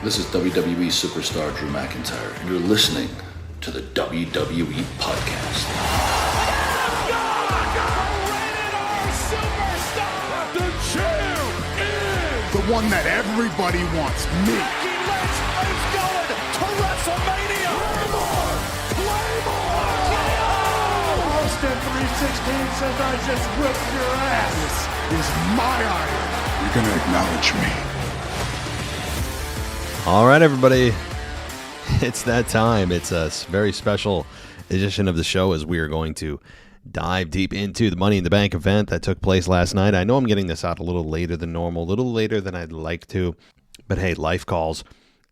This is WWE superstar Drew McIntyre, and you're listening to the WWE Podcast. The champ is the one that everybody wants, me. Becky Lynch is going to WrestleMania. Claymore! Austin 316 says I just whipped your ass. This is my iron. You're going to acknowledge me. All right, everybody. It's that time. It's a very special edition of the show as we are going to dive deep into the Money in the Bank event that took place last night. I know I'm getting this out a little later than normal, a little later than I'd like to, but hey, life calls,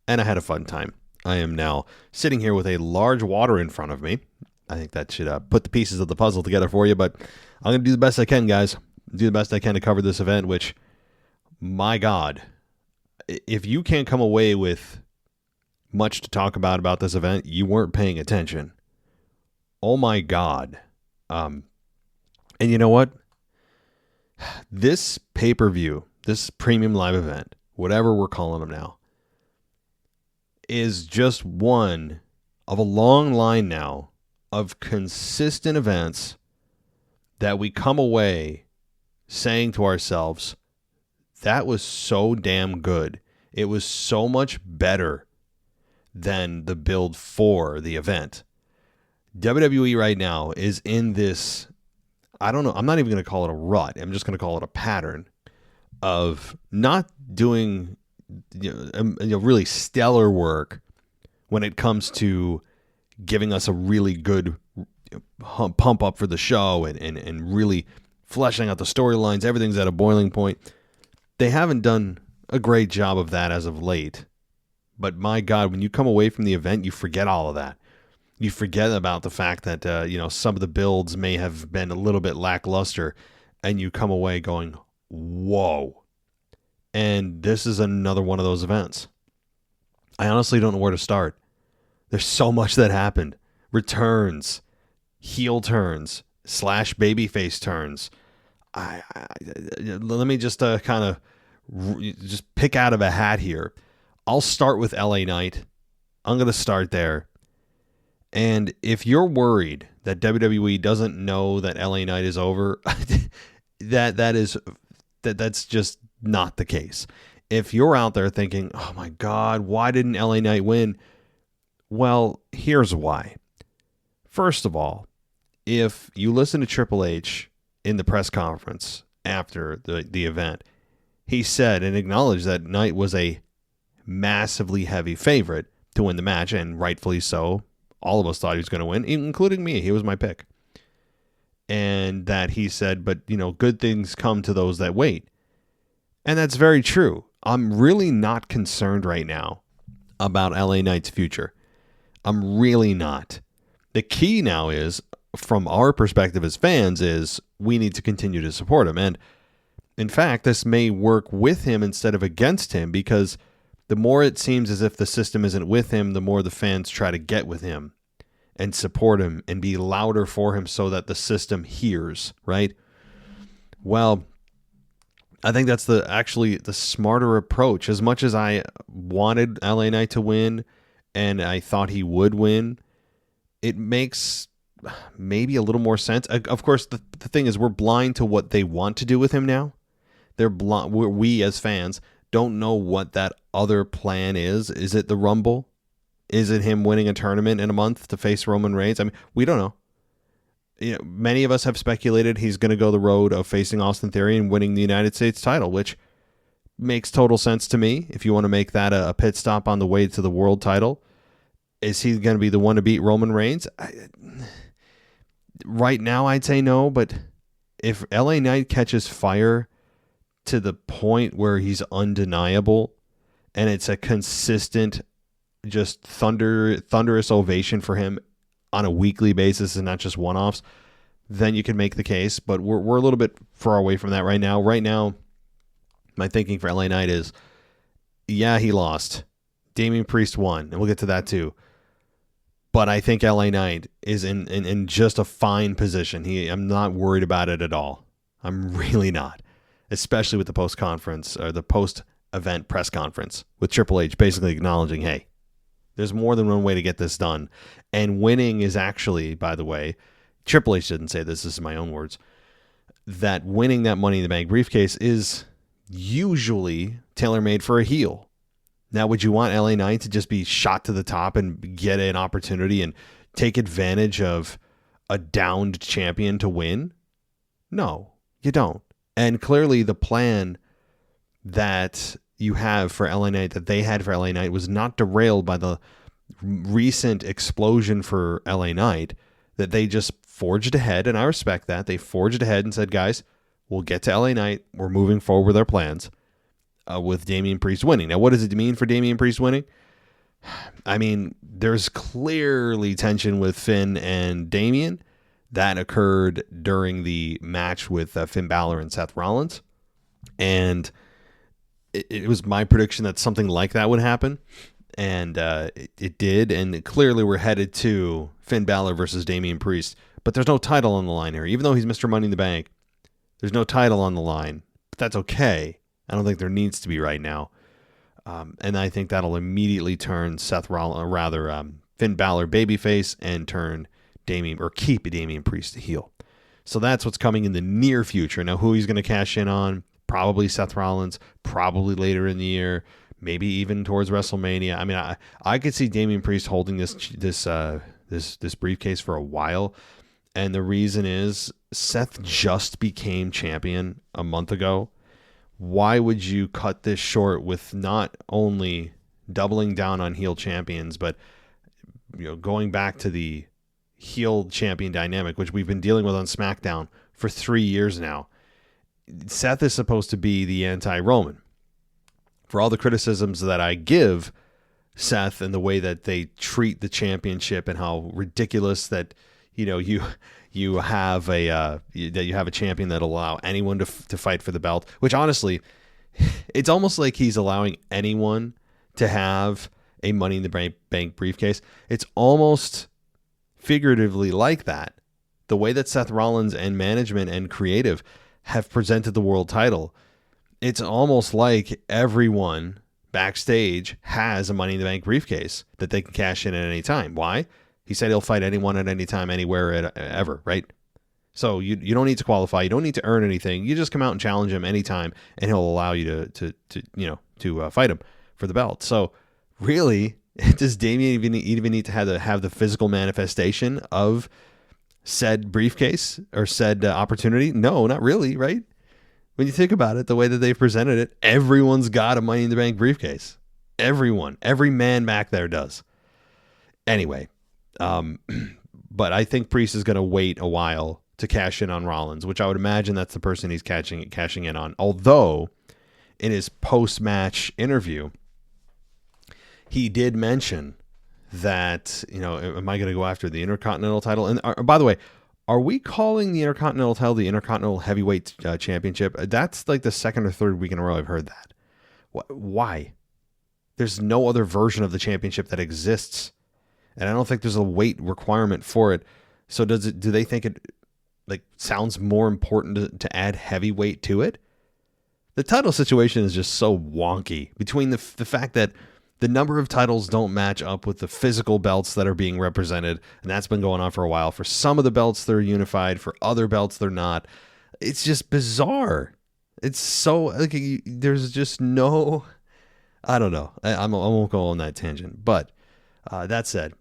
and I had a fun time. I am now sitting here with a large water in front of me. I think that should put the pieces of the puzzle together for you, but I'm going to do the best I can, guys. Do the best I can to cover this event, which, my God, if you can't come away with much to talk about this event, you weren't paying attention. Oh my God. And you know what? This pay-per-view, this premium live event, whatever we're calling them now, is just one of a long line now of consistent events that we come away saying to ourselves, that was so damn good. It was so much better than the build for the event. WWE right now is in this, I don't know, I'm not even going to call it a rut. I'm just going to call it a pattern of not doing really stellar work when it comes to giving us a really good pump up for the show and really fleshing out the storylines. Everything's at a boiling point. They haven't done a great job of that as of late. But my God, when you come away from the event, you forget all of that. You forget about the fact that some of the builds may have been a little bit lackluster, and you come away going, whoa. And this is another one of those events. I honestly don't know where to start. There's so much that happened. Returns, heel turns, / babyface turns. Let me just kind of just pick out of a hat here. I'll start with LA Knight. I'm going to start there. And if you're worried that WWE doesn't know that LA Knight is over, that's just not the case. If you're out there thinking, oh my God, why didn't LA Knight win? Well, here's why. First of all, if you listen to Triple H in the press conference after the event, he said and acknowledged that Knight was a massively heavy favorite to win the match, and rightfully so. All of us thought he was going to win, including me. He was my pick. And that he said, but, good things come to those that wait. And that's very true. I'm really not concerned right now about LA Knight's future. I'm really not. The key now is, from our perspective as fans, is we need to continue to support him. And in fact, this may work with him instead of against him, because the more it seems as if the system isn't with him, the more the fans try to get with him and support him and be louder for him so that the system hears, right? Well, I think that's actually the smarter approach. As much as I wanted LA Knight to win and I thought he would win, it makes maybe a little more sense. Of course, the thing is, we're blind to what they want to do with him now. They're blind. We as fans don't know what that other plan is. Is it the Rumble? Is it him winning a tournament in a month to face Roman Reigns? I mean, we don't know. Many of us have speculated he's going to go the road of facing Austin Theory and winning the United States title, which makes total sense to me. If you want to make that a pit stop on the way to the world title, is he going to be the one to beat Roman Reigns? Right now, I'd say no, but if LA Knight catches fire to the point where he's undeniable and it's a consistent, just thunderous ovation for him on a weekly basis and not just one-offs, then you can make the case. But we're a little bit far away from that right now. Right now, my thinking for LA Knight is, yeah, he lost. Damian Priest won, and we'll get to that too. But I think LA Knight is in just a fine position. I'm not worried about it at all. I'm really not. Especially with the post-conference or the post event press conference with Triple H basically acknowledging, hey, there's more than one way to get this done. And winning is actually, by the way, Triple H didn't say this is my own words, that winning that Money in the Bank briefcase is usually tailor-made for a heel. Now, would you want LA Knight to just be shot to the top and get an opportunity and take advantage of a downed champion to win? No, you don't. And clearly the plan that you have for LA Knight, that they had for LA Knight, was not derailed by the recent explosion for LA Knight, that they just forged ahead, and I respect that. They forged ahead and said, guys, we'll get to LA Knight. We're moving forward with our plans with Damian Priest winning. Now, what does it mean for Damian Priest winning? I mean, there's clearly tension with Finn and Damian. That occurred during the match with Finn Balor and Seth Rollins. And it was my prediction that something like that would happen. And it did. And clearly we're headed to Finn Balor versus Damian Priest. But there's no title on the line here. Even though he's Mr. Money in the Bank, there's no title on the line. But that's okay. I don't think there needs to be right now. And I think that'll immediately turn Finn Balor babyface and turn keep Damian Priest a heel. So that's what's coming in the near future. Now, who he's going to cash in on? Probably Seth Rollins, probably later in the year, maybe even towards WrestleMania. I mean, I could see Damian Priest holding this briefcase for a while. And the reason is Seth just became champion a month ago. Why would you cut this short with not only doubling down on heel champions, but going back to the heel champion dynamic, which we've been dealing with on SmackDown for 3 years now? Seth is supposed to be the anti-Roman. For all the criticisms that I give Seth and the way that they treat the championship and how ridiculous that you have a champion that'll allow anyone to fight for the belt, which honestly, it's almost like he's allowing anyone to have a Money in the Bank briefcase. It's almost figuratively like that. The way that Seth Rollins and management and creative have presented the world title, it's almost like everyone backstage has a Money in the Bank briefcase that they can cash in at any time. Why? He said he'll fight anyone at any time, anywhere, ever, right? So you don't need to qualify. You don't need to earn anything. You just come out and challenge him anytime, and he'll allow you to fight him for the belt. So really, does Damian even need to have the physical manifestation of said briefcase or said opportunity? No, not really, right? When you think about it, the way that they've presented it, everyone's got a Money in the Bank briefcase. Everyone, every man back there does. Anyway, but I think Priest is going to wait a while to cash in on Rollins, which I would imagine that's the person he's cashing in on. Although, in his post-match interview, he did mention that, am I going to go after the Intercontinental title? And by the way, are we calling the Intercontinental title the Intercontinental Heavyweight Championship? That's like the second or third week in a row I've heard that. Why? There's no other version of the championship that exists, and I don't think there's a weight requirement for it. So do they think it sounds more important to add heavyweight to it? The title situation is just so wonky between the fact that the number of titles don't match up with the physical belts that are being represented, and that's been going on for a while. For some of the belts, they're unified. For other belts, they're not. It's just bizarre. It's so there's just no. I don't know. I won't go on that tangent. But that said,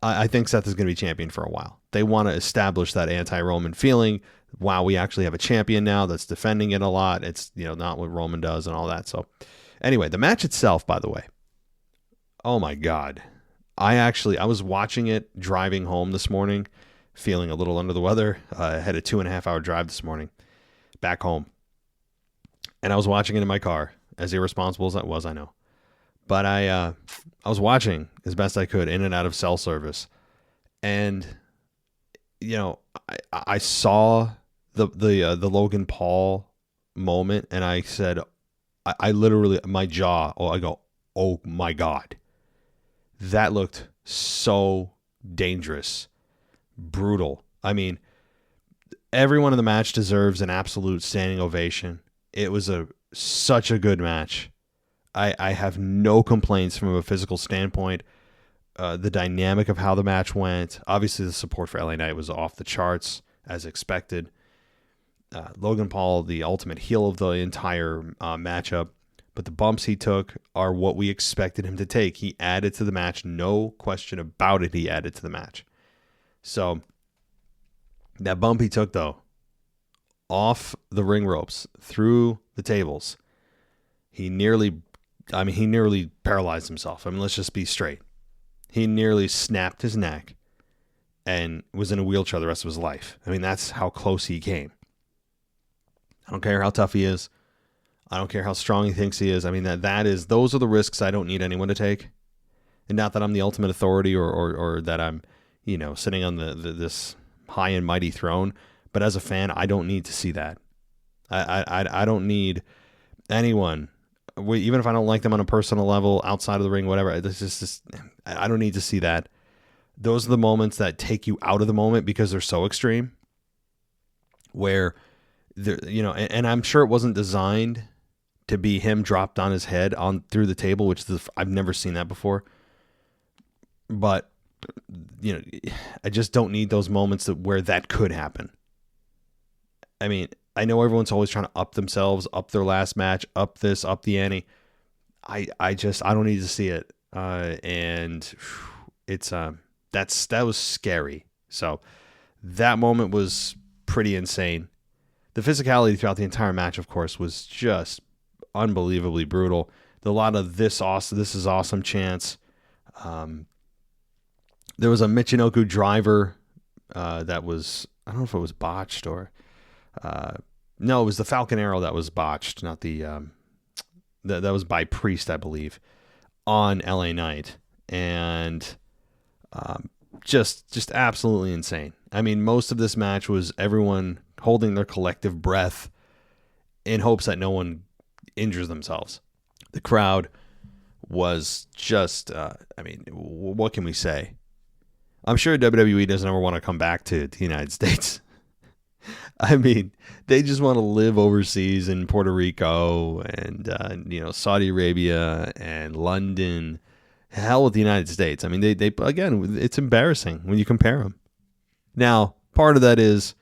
I think Seth is going to be champion for a while. They want to establish that anti-Roman feeling. Wow, we actually have a champion now that's defending it a lot. It's not what Roman does and all that. So anyway, the match itself, by the way. Oh my God. I was watching it driving home this morning, feeling a little under the weather. I had a 2.5 hour drive this morning back home. And I was watching it in my car, as irresponsible as that was, I know. But I was watching as best I could in and out of cell service. And, I saw the Logan Paul moment, and I said, I literally, my jaw, I go, oh my God. That looked so dangerous, brutal. I mean, everyone in the match deserves an absolute standing ovation. It was a such a good match. I have no complaints from a physical standpoint. The dynamic of how the match went. Obviously, the support for LA Knight was off the charts, as expected. Logan Paul, the ultimate heel of the entire matchup. But the bumps he took are what we expected him to take. He added to the match. No question about it, he added to the match. So, that bump he took, though, off the ring ropes, through the tables, he nearly paralyzed himself. I mean, let's just be straight. He nearly snapped his neck and was in a wheelchair the rest of his life. I mean, that's how close he came. I don't care how tough he is. I don't care how strong he thinks he is. I mean, those are the risks I don't need anyone to take. And not that I'm the ultimate authority or that I'm, sitting on this high and mighty throne. But as a fan, I don't need to see that. I don't need anyone, even if I don't like them on a personal level, outside of the ring, whatever. I don't need to see that. Those are the moments that take you out of the moment because they're so extreme. Where, and I'm sure it wasn't designed to be him dropped on his head through the table, which I've never seen that before. But I just don't need those moments where that could happen. I mean, I know everyone's always trying to up themselves, up their last match, up this, up the ante. I don't need to see it. And it's that was scary. So that moment was pretty insane. The physicality throughout the entire match, of course, was just unbelievably brutal. A lot of this is awesome chants. There was a Michinoku driver that was, I don't know if it was botched or no, it was the Falcon Arrow that was botched, not the that was by Priest, I believe, on LA Knight, and just absolutely insane. I mean, most of this match was everyone holding their collective breath in hopes that no one injures themselves. The crowd was just, what can we say? I'm sure WWE doesn't ever want to come back to the United States. I mean, they just want to live overseas in Puerto Rico and, Saudi Arabia and London. Hell with the United States. I mean, they again, it's embarrassing when you compare them. Now, part of that is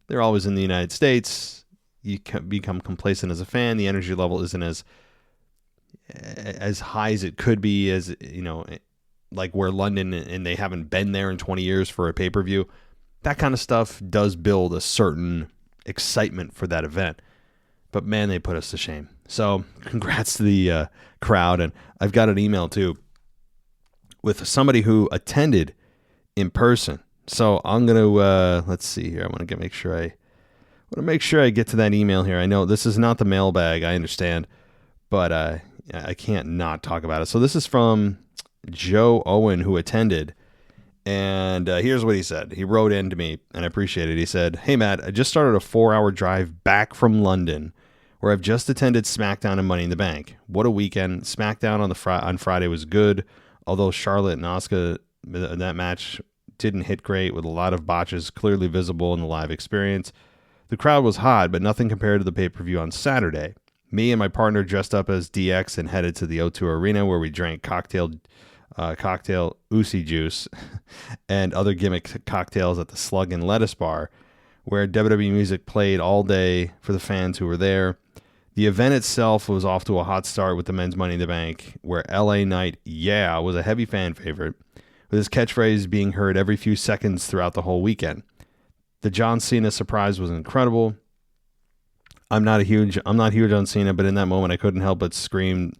they're always in the United States. You become complacent as a fan. The energy level isn't as high as it could be, as like where London, and they haven't been there in 20 years for a pay-per-view. That kind of stuff does build a certain excitement for that event. But man, they put us to shame. So congrats to the crowd. And I've got an email too with somebody who attended in person. So I'm going to, let's see here. I want to make sure I get to that email here. I know this is not the mailbag, I understand, but I can't not talk about it. So this is from Joe Owen, who attended, and here's what he said. He wrote in to me, and I appreciate it. He said, "Hey Matt, I just started a 4-hour drive back from London, where I've just attended SmackDown and Money in the Bank. What a weekend! SmackDown on Friday was good, although Charlotte and Asuka, that match didn't hit great, with a lot of botches clearly visible in the live experience. The crowd was hot, but nothing compared to the pay-per-view on Saturday. Me and my partner dressed up as DX and headed to the O2 Arena, where we drank cocktail Usi juice and other gimmick cocktails at the Slug and Lettuce Bar, where WWE music played all day for the fans who were there. The event itself was off to a hot start with the men's Money in the Bank, where LA Knight, was a heavy fan favorite, with his catchphrase being heard every few seconds throughout the whole weekend. The John Cena surprise was incredible. I'm not huge on Cena, but in that moment I couldn't help but scream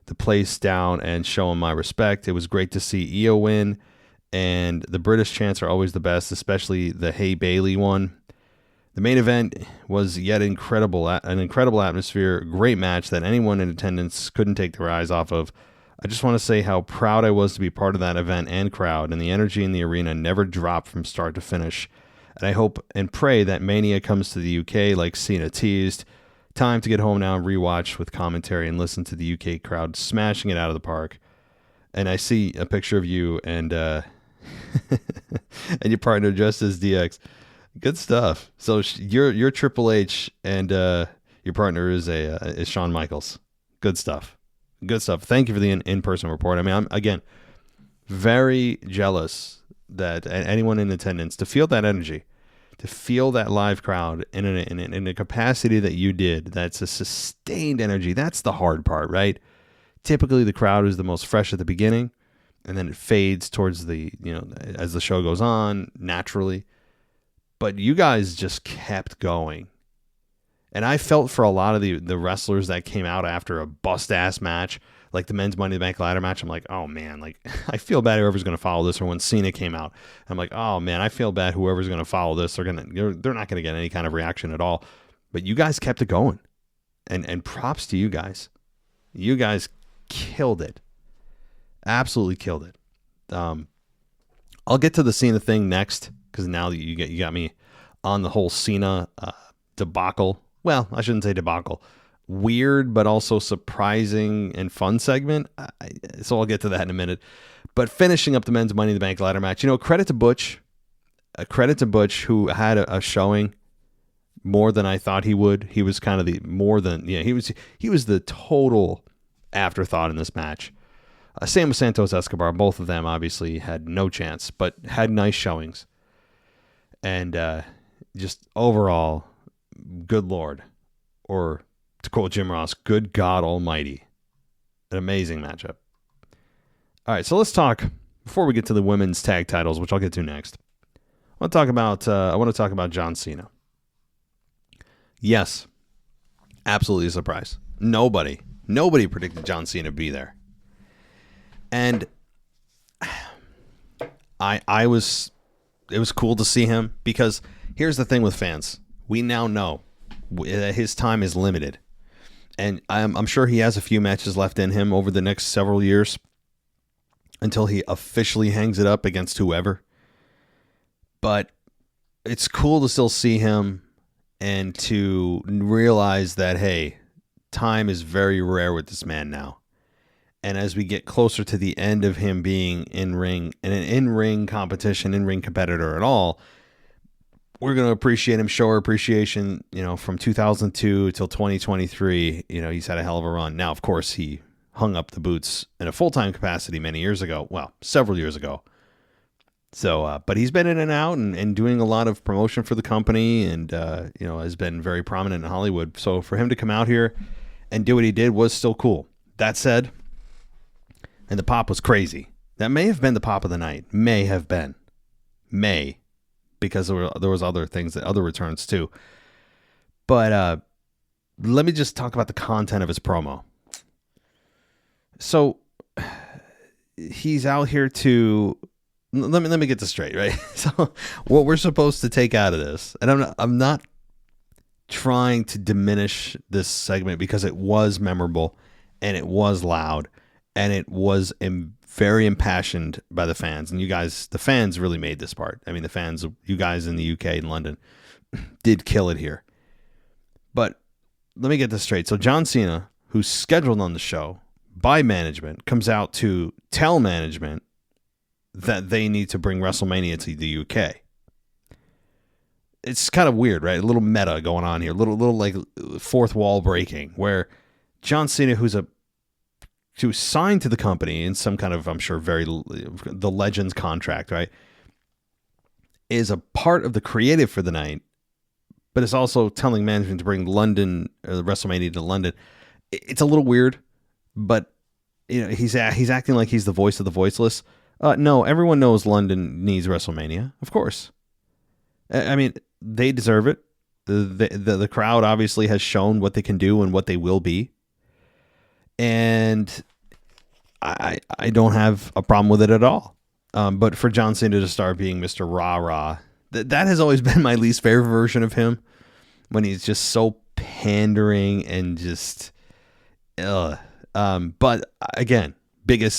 the place down and show him my respect. It was great to see Io win, and the British chants are always the best, especially the Hey Bailey one. The main event was yet an incredible atmosphere, great match that anyone in attendance couldn't take their eyes off of. I just want to say how proud I was to be part of that event and crowd, and the energy in the arena never dropped from start to finish. And I hope and pray that Mania comes to the UK like Cena teased. Time to get home now and rewatch with commentary and listen to the UK crowd smashing it out of the park." And I see a picture of you and and your partner dressed as DX. Good stuff. So you're Triple H, and Your partner is Shawn Michaels. Good stuff. Good stuff. Thank you for the in-person report. I mean, I'm, again, very jealous that anyone in attendance, to feel that energy, to feel that live crowd in a capacity that you did, that's a sustained energy. That's the hard part, right? Typically, the crowd is the most fresh at the beginning, and then it fades towards the, as the show goes on, naturally. But you guys just kept going. And I felt for a lot of the wrestlers that came out after a bust-ass match, like the men's Money in the Bank ladder match, I'm like, oh, man, like I feel bad whoever's going to follow this. Or when Cena came out, I'm like, oh, man, I feel bad whoever's going to follow this. They're not going to get any kind of reaction at all. But you guys kept it going. And props to you guys. You guys killed it. Absolutely killed it. I'll get to the Cena thing next, because now that you got me on the whole Cena debacle. Well, I shouldn't say debacle. Weird, but also surprising and fun segment. So I'll get to that in a minute. But finishing up the men's Money in the Bank ladder match, credit to Butch. Credit to Butch, who had a showing more than I thought he would. He was kind of he was the total afterthought in this match. Same with Santos Escobar. Both of them obviously had no chance, but had nice showings. And just overall, good Lord, or to quote Jim Ross, good God Almighty. An amazing matchup. All right, so let's talk, before we get to the women's tag titles, which I'll get to next. I want to talk about John Cena. Yes, absolutely a surprise. Nobody predicted John Cena to be there. And it was cool to see him, because here's the thing with fans. We now know his time is limited. And I'm sure he has a few matches left in him over the next several years until he officially hangs it up against whoever. But it's cool to still see him and to realize that, hey, time is very rare with this man now. And as we get closer to the end of him being in an in-ring competition, in-ring competitor at all, we're going to appreciate him, show our appreciation, from 2002 till 2023. He's had a hell of a run. Now, of course, he hung up the boots in a full-time capacity many years ago. Well, several years ago. So, but he's been in and out and doing a lot of promotion for the company, and, has been very prominent in Hollywood. So for him to come out here and do what he did was still cool. That said, and the pop was crazy. That may have been the pop of the night. May have been. Because there was other things, other returns too. But let me just talk about the content of his promo. So he's out here to, let me get this straight, right? So what we're supposed to take out of this, and I'm not trying to diminish this segment, because it was memorable and it was loud and it was very impassioned by the fans. And you guys, the fans really made this part. I mean, the fans, you guys in the UK and London did kill it here. But let me get this straight. So John Cena, who's scheduled on the show by management, comes out to tell management that they need to bring WrestleMania to the UK. It's kind of weird, right? A little meta going on here. A little like fourth wall breaking, where John Cena, who's signed to the company in some kind of, I'm sure, the Legends contract, right, is a part of the creative for the night, but it's also telling management to bring WrestleMania to London. It's a little weird, but he's acting like he's the voice of the voiceless. No, everyone knows London needs WrestleMania, of course. I mean, they deserve it. The crowd obviously has shown what they can do and what they will be. And I don't have a problem with it at all. But for John Cena to start being Mr. Rah-Rah, that has always been my least favorite version of him, when he's just so pandering and just... But again,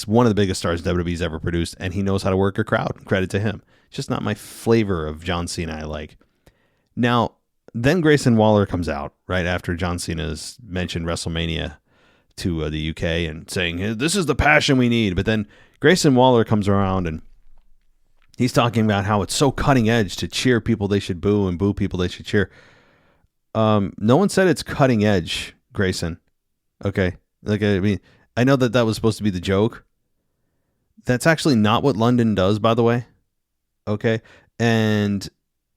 one of the biggest stars WWE's ever produced, and he knows how to work a crowd. Credit to him. It's just not my flavor of John Cena I like. Now, then Grayson Waller comes out right after John Cena's mentioned WrestleMania to the UK and saying, this is the passion we need. But then Grayson Waller comes around and he's talking about how it's so cutting edge to cheer people they should boo and boo people they should cheer. No one said it's cutting edge, Grayson. Okay. Like, I mean, I know that was supposed to be the joke. That's actually not what London does, by the way. Okay. And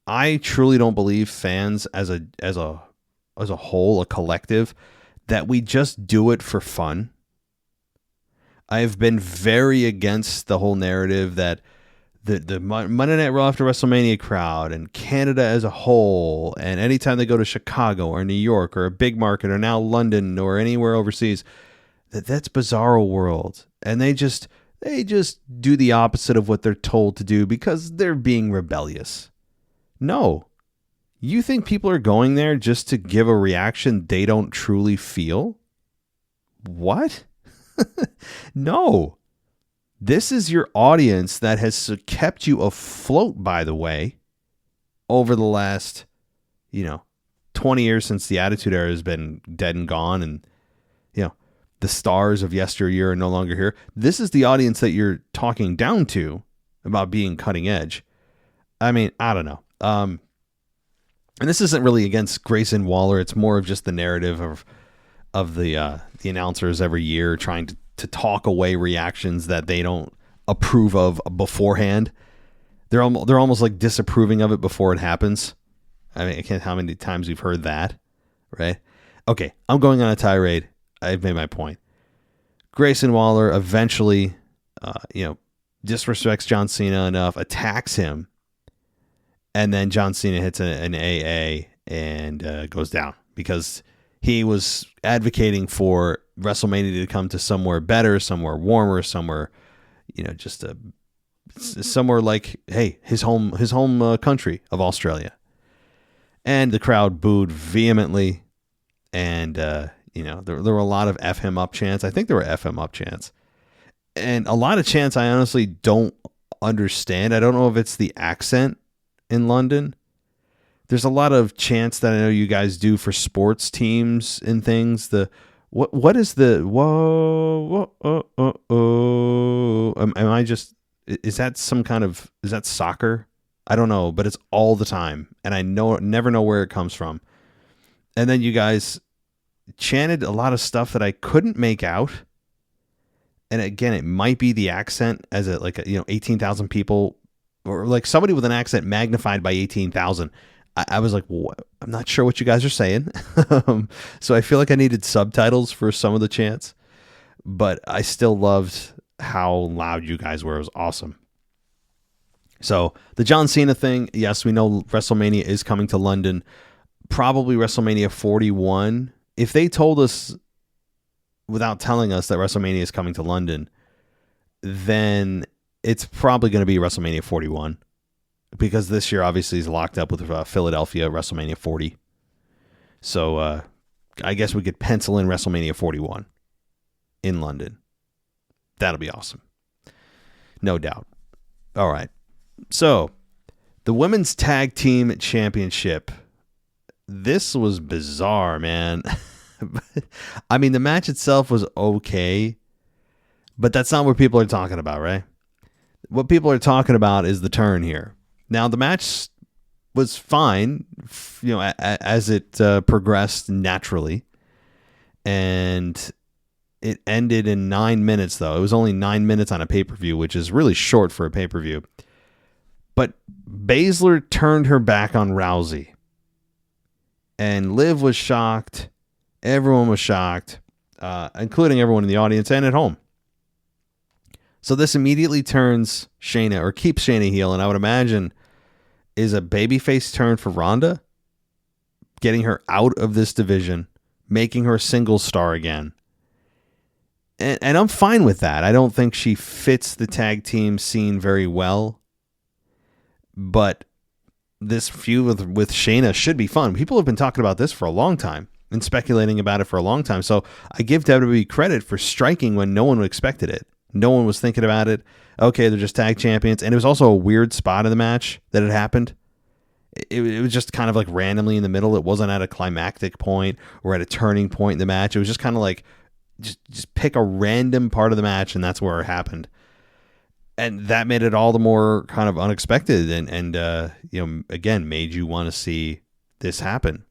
I truly don't believe fans as a whole, a collective, that we just do it for fun. I've been very against the whole narrative that the Monday Night Raw after WrestleMania crowd and Canada as a whole, and anytime they go to Chicago or New York or a big market or now London or anywhere overseas, that's Bizarro World. And they just do the opposite of what they're told to do because they're being rebellious. No. You think people are going there just to give a reaction they don't truly feel? What? No. This is your audience that has kept you afloat, by the way, over the last, 20 years since the Attitude Era has been dead and gone, and, the stars of yesteryear are no longer here. This is the audience that you're talking down to about being cutting edge. I mean, I don't know. And this isn't really against Grayson Waller. It's more of just the narrative of the announcers every year trying to talk away reactions that they don't approve of beforehand. They're almost like disapproving of it before it happens. I mean, I can't how many times we've heard that, right? Okay, I'm going on a tirade. I've made my point. Grayson Waller eventually, disrespects John Cena enough, attacks him, and then John Cena hits an AA and goes down because he was advocating for WrestleMania to come to somewhere better, somewhere warmer, somewhere, somewhere like, hey, his home country of Australia. And the crowd booed vehemently, and there were a lot of F him up chants. I think there were F him up chants, and a lot of chants I honestly don't understand. I don't know if it's the accent in London. There's a lot of chants that I know you guys do for sports teams and things. What is the whoa am I just, is that is that soccer? I don't know, but it's all the time, and I never know where it comes from. And then you guys chanted a lot of stuff that I couldn't make out. And again, it might be the accent as 18,000 people, or like somebody with an accent magnified by 18,000. I was like, what? I'm not sure what you guys are saying. So I feel like I needed subtitles for some of the chants, but I still loved how loud you guys were. It was awesome. So the John Cena thing, yes, we know WrestleMania is coming to London, probably WrestleMania 41. If they told us without telling us that WrestleMania is coming to London, then it's probably going to be WrestleMania 41. Because this year obviously is locked up with Philadelphia WrestleMania 40. So I guess we could pencil in WrestleMania 41 in London. That'll be awesome. No doubt. All right. So the Women's Tag Team Championship. This was bizarre, man. I mean, the match itself was okay, but that's not what people are talking about, right? What people are talking about is the turn here. Now, the match was fine, as it progressed naturally, and it ended in 9 minutes, though. It was only 9 minutes on a pay-per-view, which is really short for a pay-per-view. But Baszler turned her back on Rousey, and Liv was shocked. Everyone was shocked, including everyone in the audience and at home. So this immediately turns Shayna, or keeps Shayna heel, and I would imagine is a babyface turn for Ronda, getting her out of this division, making her a single star again. And I'm fine with that. I don't think she fits the tag team scene very well, but this feud with Shayna should be fun. People have been talking about this for a long time and speculating about it for a long time. So I give WWE credit for striking when no one expected it. No one was thinking about it. Okay, they're just tag champions. And it was also a weird spot in the match that had happened. It was just kind of like randomly in the middle. It wasn't at a climactic point or at a turning point in the match. It was just kind of like, just pick a random part of the match, and that's where it happened. And that made it all the more kind of unexpected and again, made you want to see this happen.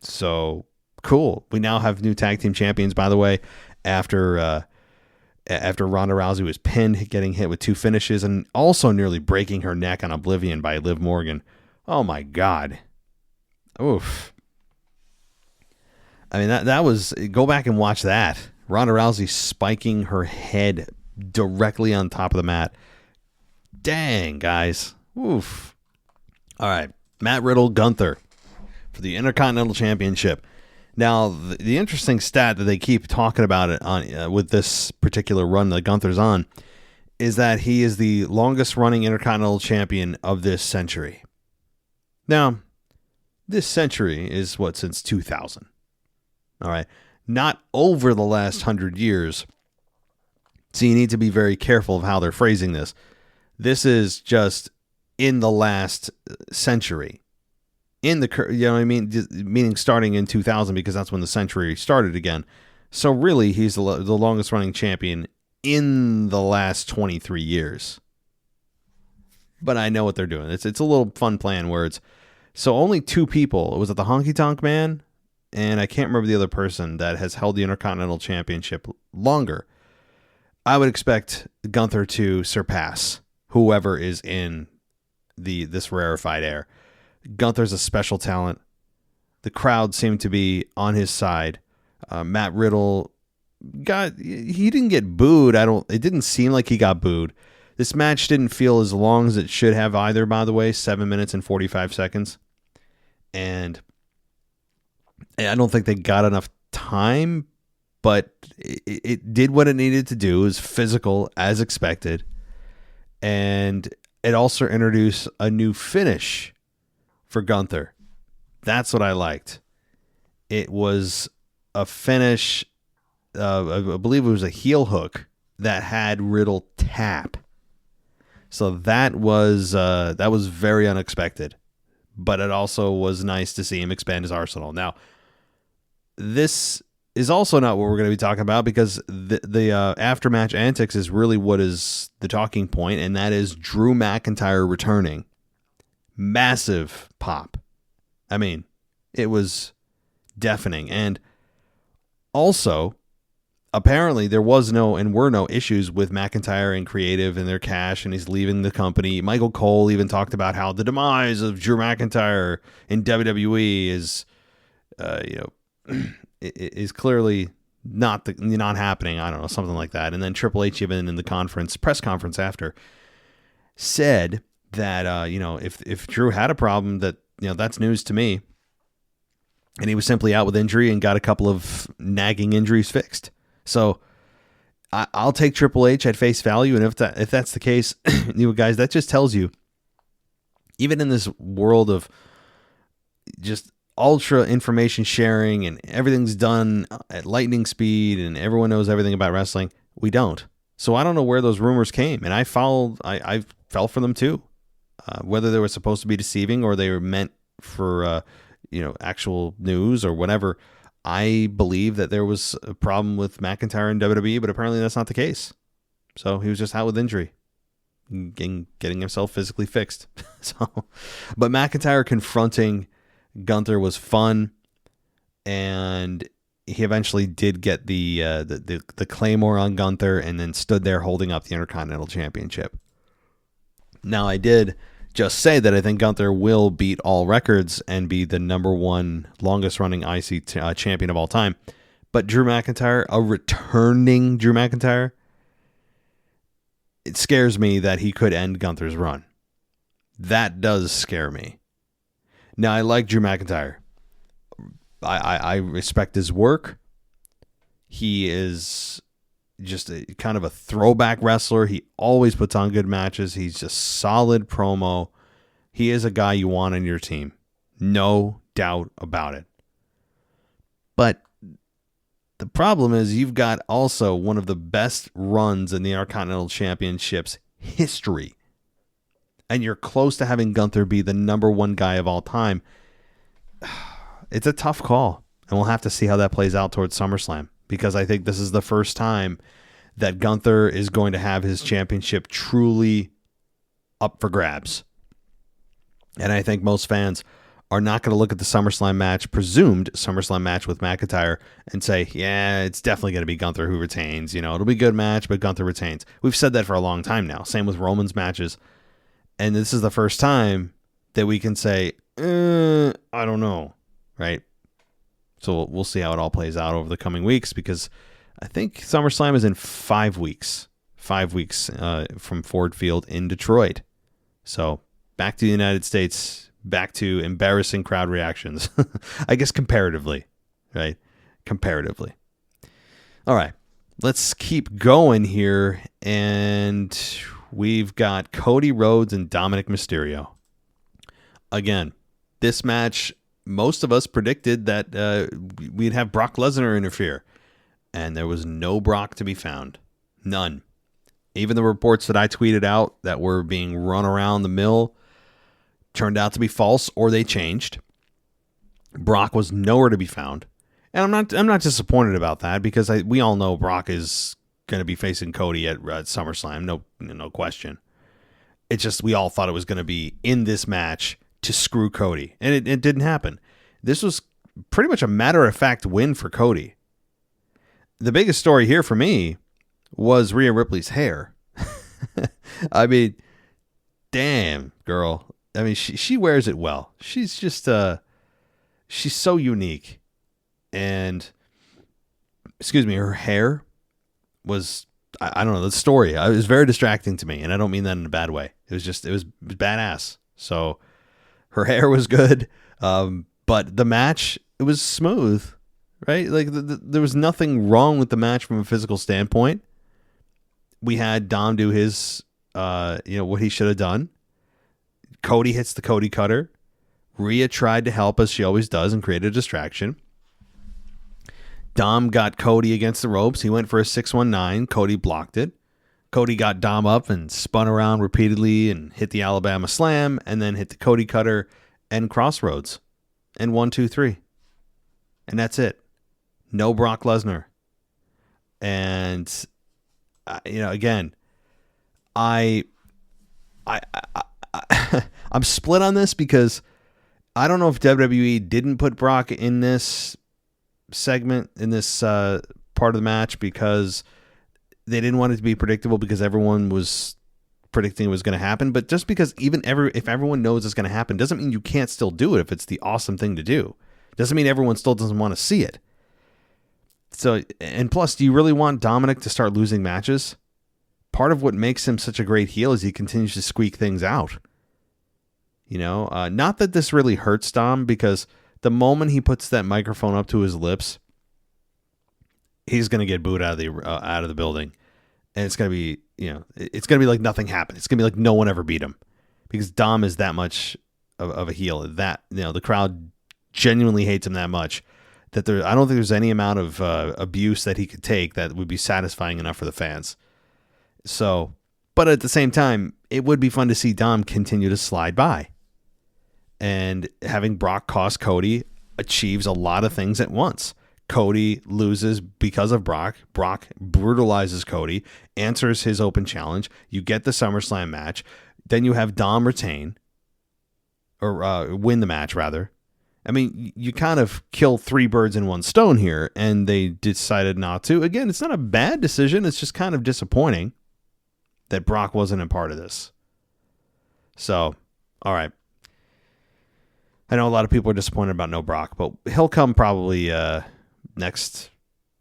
So cool. We now have new tag team champions, by the way, after Ronda Rousey was pinned, getting hit with 2 finishes, and also nearly breaking her neck on Oblivion by Liv Morgan. Oh my God. Oof. I mean, that was, go back and watch that. Ronda Rousey spiking her head directly on top of the mat. Dang, guys. Oof. All right. Matt Riddle, Gunther for the Intercontinental Championship. Now, the interesting stat that they keep talking about it on with this particular run that Gunther's on is that he is the longest running Intercontinental Champion of this century. Now, this century is since 2000. All right. Not over the last 100 years. So you need to be very careful of how they're phrasing this. This is just in the last century. You know what I mean? Meaning starting in 2000, because that's when the century started again. So really, he's the longest running champion in the last 23 years. But I know what they're doing. It's a little fun play on words. So only 2 people. Was it the Honky Tonk Man? And I can't remember the other person that has held the Intercontinental Championship longer. I would expect Gunther to surpass whoever is in this rarefied air. Gunther's a special talent. The crowd seemed to be on his side. Matt Riddle he didn't get booed. It didn't seem like he got booed. This match didn't feel as long as it should have either, by the way, 7 minutes and 45 seconds. And I don't think they got enough time, but it did what it needed to do. It was physical as expected. And it also introduced a new finish for Gunther. That's what I liked. It was a finish, I believe it was a heel hook that had Riddle tap. So that was very unexpected, but it also was nice to see him expand his arsenal. Now, this is also not what we're going to be talking about, because the after-match antics is really what is the talking point, and that is Drew McIntyre returning. Massive pop. I mean, it was deafening. And also, apparently there were no issues with McIntyre and creative and their cash, and he's leaving the company. Michael Cole even talked about how the demise of Drew McIntyre in WWE is, is clearly not happening. I don't know, something like that. And then Triple H, even in the press conference after, said that if Drew had a problem, that that's news to me, and he was simply out with injury and got a couple of nagging injuries fixed. So I'll take Triple H at face value, and if that's the case, guys, that just tells you, even in this world of just ultra information sharing and everything's done at lightning speed and everyone knows everything about wrestling, we don't. So I don't know where those rumors came, and I fell for them too. Whether they were supposed to be deceiving or they were meant for actual news or whatever. I believe that there was a problem with McIntyre in WWE, but apparently that's not the case. So he was just out with injury, getting himself physically fixed. But McIntyre confronting Gunther was fun, and he eventually did get the Claymore on Gunther, and then stood there holding up the Intercontinental Championship. Now, I did just say that I think Gunther will beat all records and be the number 1 longest running IC champion of all time. But Drew McIntyre, a returning Drew McIntyre, it scares me that he could end Gunther's run. That does scare me. Now, I like Drew McIntyre. I respect his work. He is just a kind of a throwback wrestler. He always puts on good matches. He's just solid promo. He is a guy you want on your team. No doubt about it. But the problem is you've got also one of the best runs in the Intercontinental Championship's history. And you're close to having Gunther be the number 1 guy of all time. It's a tough call. And we'll have to see how that plays out towards SummerSlam, because I think this is the first time that Gunther is going to have his championship truly up for grabs. And I think most fans are not going to look at the SummerSlam match, presumed SummerSlam match with McIntyre, and say, yeah, it's definitely going to be Gunther who retains. You know, it'll be a good match, but Gunther retains. We've said that for a long time now. Same with Roman's matches. And this is the first time that we can say, I don't know, right? So we'll see how it all plays out over the coming weeks, because I think SummerSlam is in 5 weeks. 5 weeks from Ford Field in Detroit. So back to the United States, back to embarrassing crowd reactions. I guess comparatively, right? Comparatively. All right, let's keep going here. And we've got Cody Rhodes and Dominic Mysterio. Again, this match, most of us predicted that we'd have Brock Lesnar interfere. And there was no Brock to be found. None. Even the reports that I tweeted out that were being run around the mill turned out to be false, or they changed. Brock was nowhere to be found. And I'm not disappointed about that, because we all know Brock is going to be facing Cody at SummerSlam, no question. It's just we all thought it was going to be in this match to screw Cody, and it didn't happen. This was pretty much a matter-of-fact win for Cody. The biggest story here for me was Rhea Ripley's hair. I mean, damn, girl. I mean, she wears it well. She's just, she's so unique. And, excuse me, her hair was, I don't know, the story. It was very distracting to me, and I don't mean that in a bad way. It was badass. So, her hair was good, but the match, it was smooth, right? Like, there was nothing wrong with the match from a physical standpoint. We had Dom do his, what he should have done. Cody hits the Cody Cutter. Rhea tried to help, as she always does, and create a distraction. Dom got Cody against the ropes. He went for a 619. Cody blocked it. Cody got Dom up and spun around repeatedly and hit the Alabama Slam, and then hit the Cody Cutter and Crossroads. And 1, 2, 3. And that's it. No Brock Lesnar. And again, I'm split on this, because I don't know if WWE didn't put Brock in this segment, in this part of the match, because they didn't want it to be predictable, because everyone was predicting it was going to happen. But just because if everyone knows it's going to happen, doesn't mean you can't still do it if it's the awesome thing to do. Doesn't mean everyone still doesn't want to see it. So, and plus, do you really want Dominic to start losing matches? Part of what makes him such a great heel is he continues to squeak things out. Not that this really hurts Dom, because the moment he puts that microphone up to his lips, he's going to get booed out of the building, and it's going to be, it's going to be like nothing happened. It's going to be like no one ever beat him, because Dom is that much of a heel that the crowd genuinely hates him that much. That I don't think there's any amount of abuse that he could take that would be satisfying enough for the fans. So, but at the same time, it would be fun to see Dom continue to slide by. And having Brock cost Cody achieves a lot of things at once. Cody loses because of Brock. Brock brutalizes Cody, answers his open challenge. You get the SummerSlam match. Then you have Dom retain, or win the match, rather. I mean, you kind of kill 3 birds in one stone here, and they decided not to. Again, it's not a bad decision. It's just kind of disappointing that Brock wasn't a part of this. So, all right. I know a lot of people are disappointed about no Brock, but he'll come probably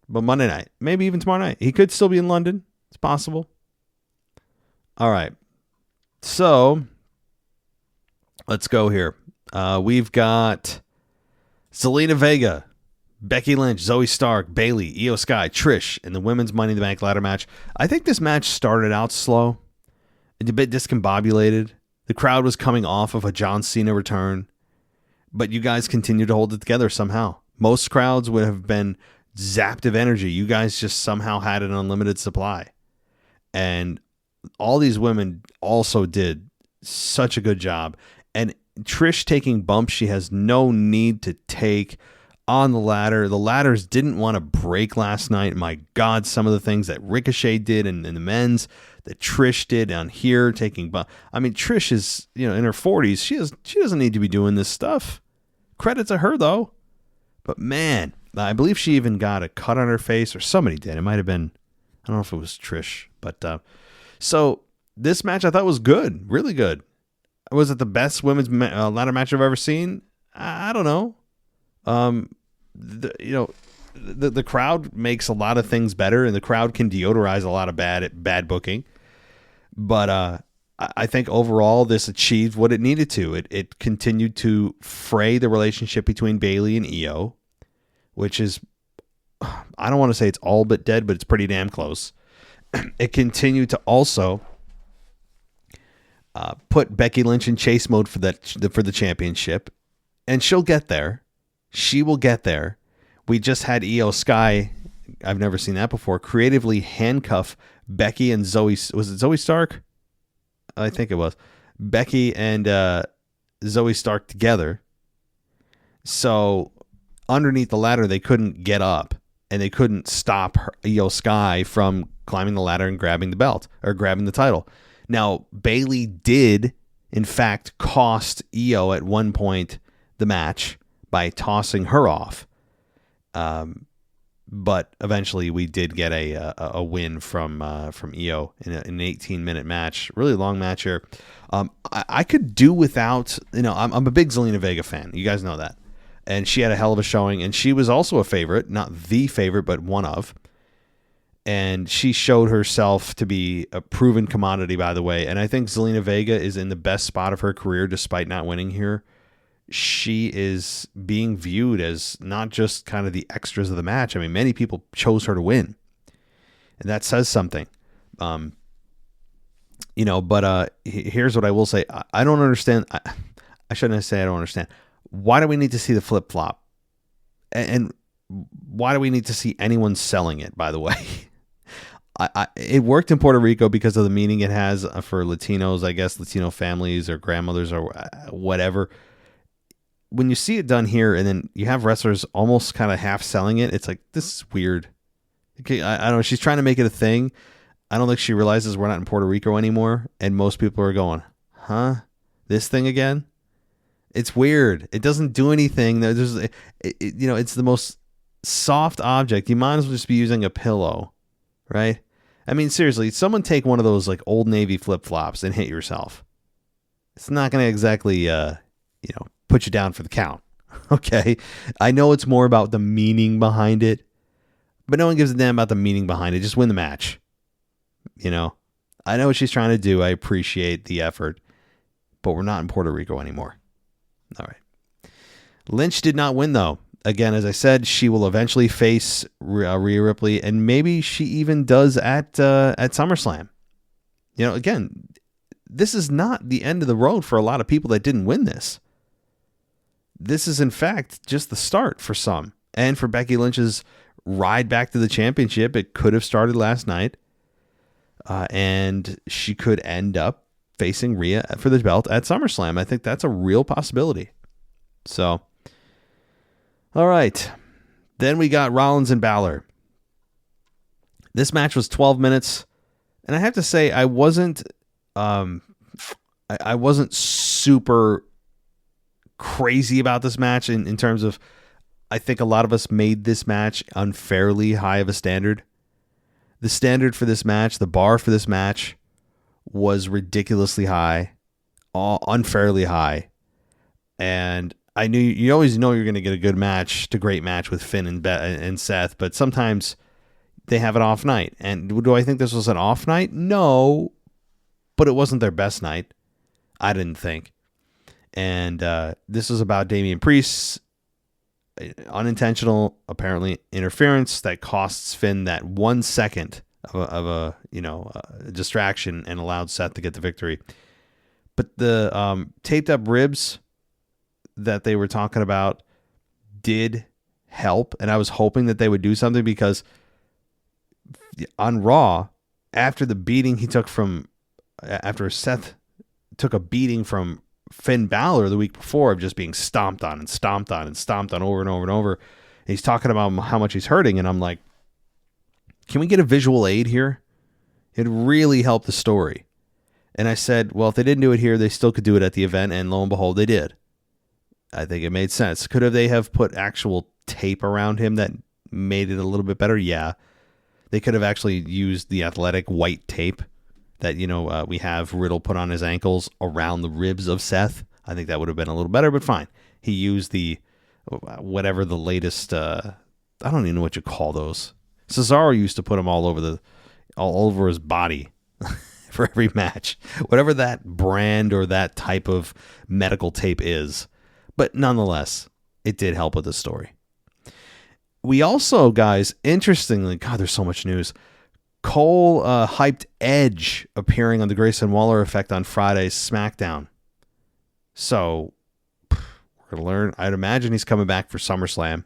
Monday night. Maybe even tomorrow night. He could still be in London. It's possible. All right. So, let's go here. We've got Zelina Vega, Becky Lynch, Zoe Stark, Bayley, Io Sky, Trish in the women's Money in the Bank ladder match. I think this match started out slow, a bit discombobulated. The crowd was coming off of a John Cena return, but you guys continued to hold it together somehow. Most crowds would have been zapped of energy. You guys just somehow had an unlimited supply. And all these women also did such a good job. And Trish taking bumps she has no need to take on the ladder. The ladders didn't want to break last night. My God, some of the things that Ricochet did in the men's, that Trish did on here, taking bumps. I mean, Trish is, in her 40s. She doesn't need to be doing this stuff. Credit to her, though. But man, I believe she even got a cut on her face, or somebody did. It might have been, I don't know if it was Trish. But so this match I thought was good, really good. Was it the best women's ladder match I've ever seen? I don't know. The crowd makes a lot of things better, and the crowd can deodorize a lot of bad booking. But I think overall this achieved what it needed to. It continued to fray the relationship between Bayley and Io, which is, I don't want to say it's all but dead, but it's pretty damn close. It continued to also put Becky Lynch in chase mode for the championship, and she'll get there. She will get there. We just had Io Sky, I've never seen that before, creatively handcuff Becky and Zoe. Was it Zoe Stark? I think it was. Becky and Zoe Stark together. So underneath the ladder, they couldn't get up, and they couldn't stop Io Sky from climbing the ladder and grabbing the belt or grabbing the title. Now, Bayley did, in fact, cost Io at one point the match by tossing her off. But eventually we did get a win from Io in an 18-minute match. Really long match here. I could do without, I'm a big Zelina Vega fan. You guys know that. And she had a hell of a showing, and she was also a favorite, not the favorite, but one of. And she showed herself to be a proven commodity, by the way. And I think Zelina Vega is in the best spot of her career despite not winning here. She is being viewed as not just kind of the extras of the match. I mean, many people chose her to win. And that says something. But here's what I will say. I don't understand. I shouldn't say I don't understand. Why do we need to see the flip-flop? And why do we need to see anyone selling it, by the way? It worked in Puerto Rico because of the meaning it has for Latinos, I guess, Latino families or grandmothers or whatever. When you see it done here and then you have wrestlers almost kind of half selling it, it's like, this is weird. Okay, I don't know. She's trying to make it a thing. I don't think she realizes we're not in Puerto Rico anymore. And most people are going, huh? This thing again? It's weird. It doesn't do anything. It's the most soft object. You might as well just be using a pillow, right? I mean, seriously, someone take one of those like Old Navy flip-flops and hit yourself. It's not going to exactly, put you down for the count. Okay. I know it's more about the meaning behind it, but no one gives a damn about the meaning behind it. Just win the match. I know what she's trying to do. I appreciate the effort, but we're not in Puerto Rico anymore. All right. Lynch did not win, though. Again, as I said, she will eventually face Rhea Ripley, and maybe she even does at SummerSlam. Again, this is not the end of the road for a lot of people that didn't win this. This is, in fact, just the start for some. And for Becky Lynch's ride back to the championship, it could have started last night. And she could end up facing Rhea for the belt at SummerSlam. I think that's a real possibility. So, all right. Then we got Rollins and Balor. This match was 12 minutes. And I have to say, I wasn't super crazy about this match in terms of, I think a lot of us made this match unfairly high of a standard. The standard for this match, the bar for this match, was ridiculously high, unfairly high. And I knew you always know you're going to get a good match to great match with Finn and Seth, but sometimes they have an off night. And do I think this was an off night? No, but it wasn't their best night. I didn't think. And this was about Damian Priest's unintentional, apparently, interference that costs Finn that 1 second of a distraction and allowed Seth to get the victory. But the taped up ribs that they were talking about did help, and I was hoping that they would do something, because on Raw, after the beating after Seth took a beating from Finn Balor the week before of just being stomped on and stomped on and stomped on over and over and over, and he's talking about how much he's hurting, and I'm like, can we get a visual aid here? It really helped the story. And I said, well, if they didn't do it here, they still could do it at the event, and lo and behold, they did. I think it made sense. Could have they have put actual tape around him that made it a little bit better? Yeah. They could have actually used the athletic white tape that, we have Riddle put on his ankles around the ribs of Seth. I think that would have been a little better, but fine. He used the, whatever the latest, I don't even know what you call those. Cesaro used to put them all over his body for every match, whatever that brand or that type of medical tape is. But nonetheless, it did help with the story. We also, guys, interestingly, God, there's so much news. Cole hyped Edge appearing on the Grayson Waller Effect on Friday's SmackDown. So we're going to learn. I'd imagine he's coming back for SummerSlam.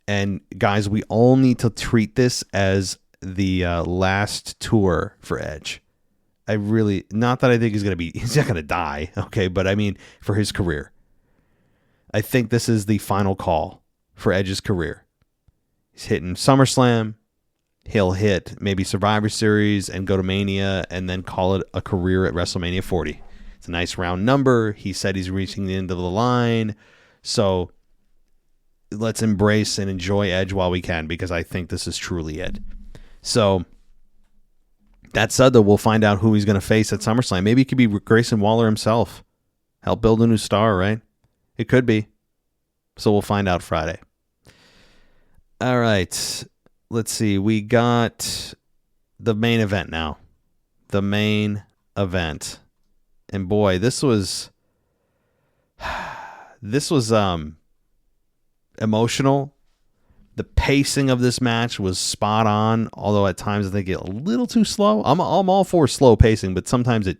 And guys, we all need to treat this as the last tour for Edge. Not that I think he's not going to die, okay, but I mean for his career. I think this is the final call for Edge's career. He's hitting SummerSlam. He'll hit maybe Survivor Series and go to Mania and then call it a career at WrestleMania 40. It's a nice round number. He said he's reaching the end of the line. So let's embrace and enjoy Edge while we can, because I think this is truly it. So that said, though, we'll find out who he's going to face at SummerSlam. Maybe it could be Grayson Waller himself. Help build a new star, right? It could be. So we'll find out Friday. All right. Let's see. We got the main event now. The main event. And boy, this was emotional. The pacing of this match was spot on, although at times I think it a little too slow. I'm all for slow pacing, but sometimes it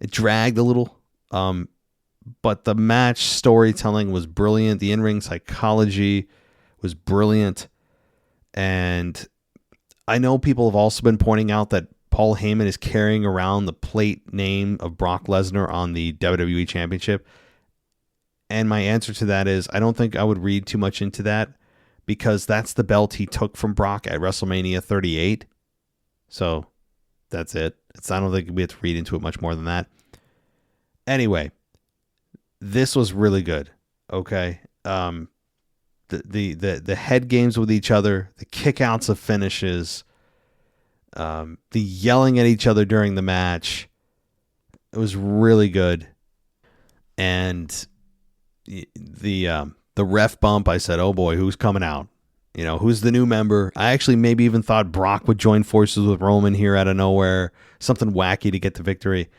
dragged a little. But the match storytelling was brilliant. The in-ring psychology was brilliant. And I know people have also been pointing out that Paul Heyman is carrying around the plate name of Brock Lesnar on the WWE Championship. And my answer to that is I don't think I would read too much into that, because that's the belt he took from Brock at WrestleMania 38. So that's it. I don't think we have to read into it much more than that. Anyway, this was really good. Okay. The head games with each other, the kickouts of finishes, the yelling at each other during the match. It was really good. And the ref bump, I said, oh boy, who's coming out? Who's the new member? I actually maybe even thought Brock would join forces with Roman here out of nowhere. Something wacky to get the victory.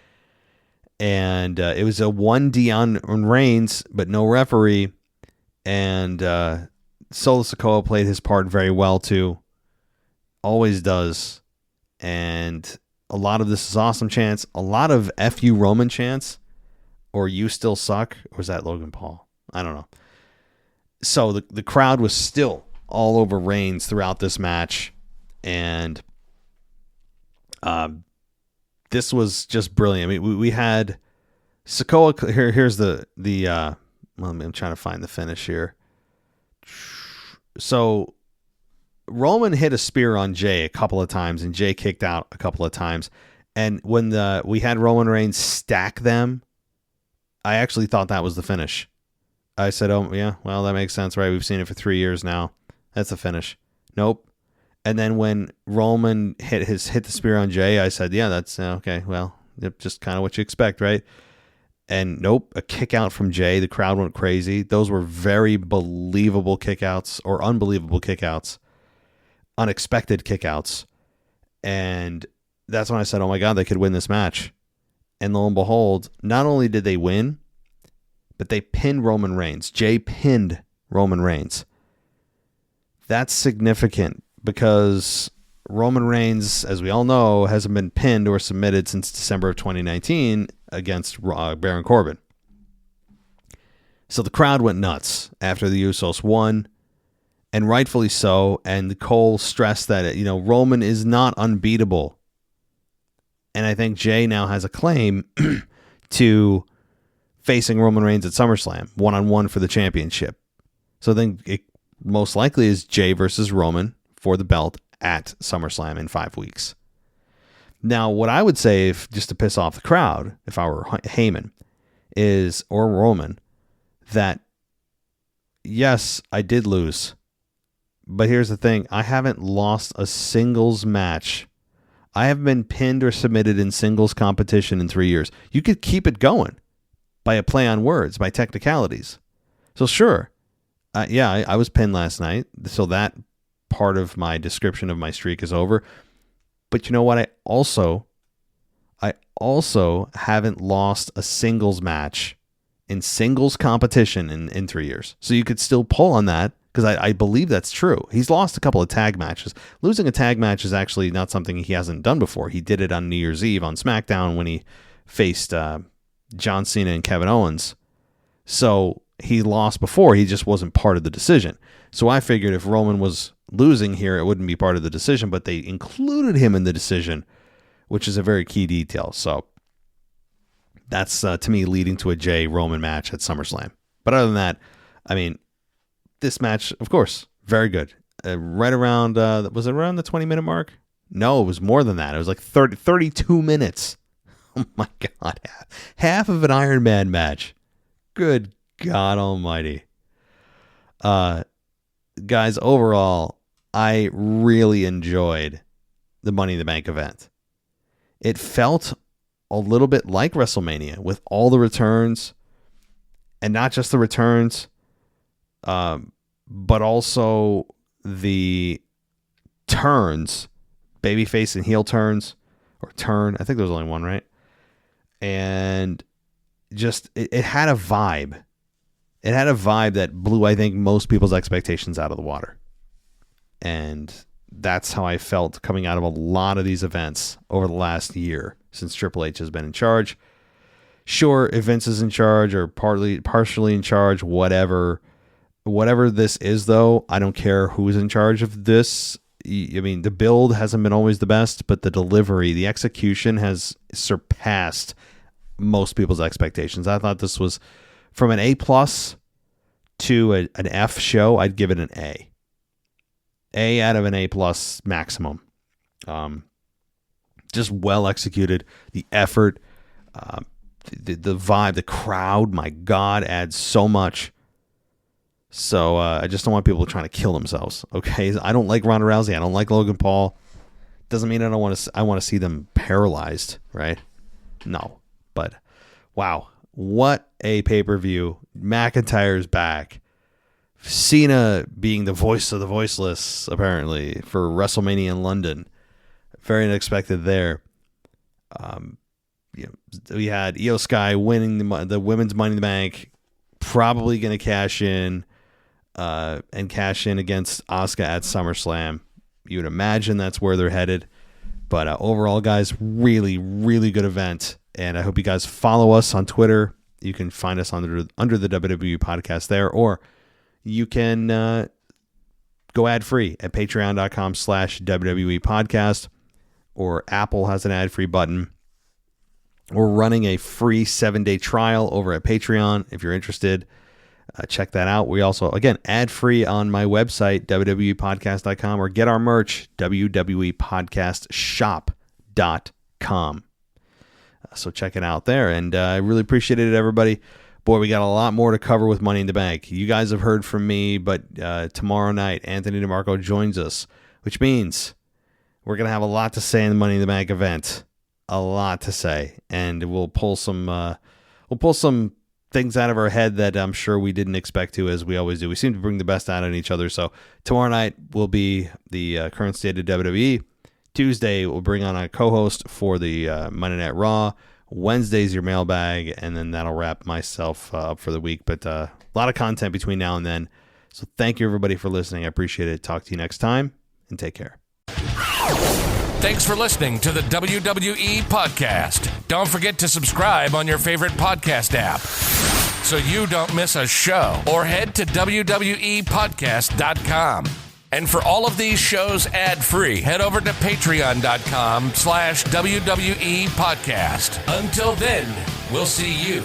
And it was a 1D on Reigns, but no referee. And Solo Sikoa played his part very well too. Always does. And a lot of this is awesome chants. A lot of F you Roman chants. Or you still suck. Or was that Logan Paul? I don't know. So the crowd was still all over Reigns throughout this match. And this was just brilliant. I mean, we had Sikoa. Here's the I'm trying to find the finish here. So Roman hit a spear on Jay a couple of times, and Jay kicked out a couple of times. And when we had Roman Reigns stack them, I actually thought that was the finish. I said, oh, yeah, well, that makes sense, right? We've seen it for 3 years now. That's the finish. Nope. And then when Roman hit the spear on Jay, I said, yeah, that's okay. Well, just kind of what you expect, right? And nope, a kick out from Jay. The crowd went crazy. Those were very believable kickouts, or unbelievable kickouts, unexpected kickouts. And that's when I said, oh my God, they could win this match. And lo and behold, not only did they win, but they pinned Roman Reigns. Jay pinned Roman Reigns. That's significant because Roman Reigns, as we all know, hasn't been pinned or submitted since December of 2019 against Baron Corbin. So the crowd went nuts after the Usos won, and rightfully so. And Cole stressed that, Roman is not unbeatable. And I think Jay now has a claim to facing Roman Reigns at SummerSlam, one-on-one for the championship. So I think it most likely is Jay versus Roman for the belt at SummerSlam in 5 weeks. Now, what I would say, just to piss off the crowd, if I were Heyman, or Roman, that, yes, I did lose. But here's the thing. I haven't lost a singles match. I have been pinned or submitted in singles competition in 3 years. You could keep it going by a play on words, by technicalities. So sure. I was pinned last night. So that part of my description of my streak is over. But you know what? I also haven't lost a singles match in singles competition in 3 years. So you could still pull on that, because I believe that's true. He's lost a couple of tag matches. Losing a tag match is actually not something he hasn't done before. He did it on New Year's Eve on SmackDown when he faced John Cena and Kevin Owens. So he lost before. He just wasn't part of the decision. So I figured if Roman was losing here, it wouldn't be part of the decision, but they included him in the decision, which is a very key detail. So that's, to me, leading to a Jey Roman match at SummerSlam. But other than that, I mean, this match, of course, very good. Right around, was it around the 20-minute mark? No, it was more than that. It was like 32 minutes. Oh my God. Half of an Iron Man match. Good God almighty. Guys, overall, I really enjoyed the Money in the Bank event. It felt a little bit like WrestleMania with all the returns, and not just the returns, but also the turns, babyface and heel turns, or turn. I think there was only one, right? And just, it had a vibe. It had a vibe that blew, I think, most people's expectations out of the water. And that's how I felt coming out of a lot of these events over the last year since Triple H has been in charge. Sure, if Vince is in charge or partially in charge, whatever this is, though, I don't care who's in charge of this. I mean, the build hasn't been always the best, but the delivery, the execution has surpassed most people's expectations. I thought this was, from an A+ to an F show, I'd give it an A. A out of an A+ maximum. Just well executed. The effort, the vibe, the crowd, my God, adds so much. So I just don't want people trying to kill themselves. Okay, I don't like Ronda Rousey. I don't like Logan Paul. Doesn't mean I don't want to. I want to see them paralyzed, right? No, but wow, what a pay-per-view! McIntyre's back. Cena being the voice of the voiceless, apparently, for WrestleMania in London. Very unexpected there. We had Io Sky winning the women's Money in the Bank, probably going to cash in against Asuka at SummerSlam. You would imagine that's where they're headed. But overall, guys, really, really good event. And I hope you guys follow us on Twitter. You can find us under the WWE podcast there, or you can go ad-free at patreon.com/WWE podcast, or Apple has an ad-free button. We're running a free 7-day trial over at Patreon. If you're interested, check that out. We also, again, ad-free on my website, WWEpodcast.com, or get our merch, WWEpodcastshop.com. So check it out there. And I really appreciate it, everybody. Boy, we got a lot more to cover with Money in the Bank. You guys have heard from me, but tomorrow night, Anthony DeMarco joins us, which means we're going to have a lot to say in the Money in the Bank event. A lot to say. And we'll pull some things out of our head that I'm sure we didn't expect to, as we always do. We seem to bring the best out in each other. So tomorrow night will be the current state of WWE. Tuesday, we'll bring on a co-host for the Monday Night Raw. Wednesday's your mailbag, and then that'll wrap myself up for the week. But a lot of content between now and then. So thank you, everybody, for listening. I appreciate it. Talk to you next time, and take care. Thanks for listening to the WWE Podcast. Don't forget to subscribe on your favorite podcast app so you don't miss a show, or head to WWEpodcast.com. And for all of these shows ad-free, head over to patreon.com/WWE Podcast. Until then, we'll see you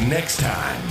next time.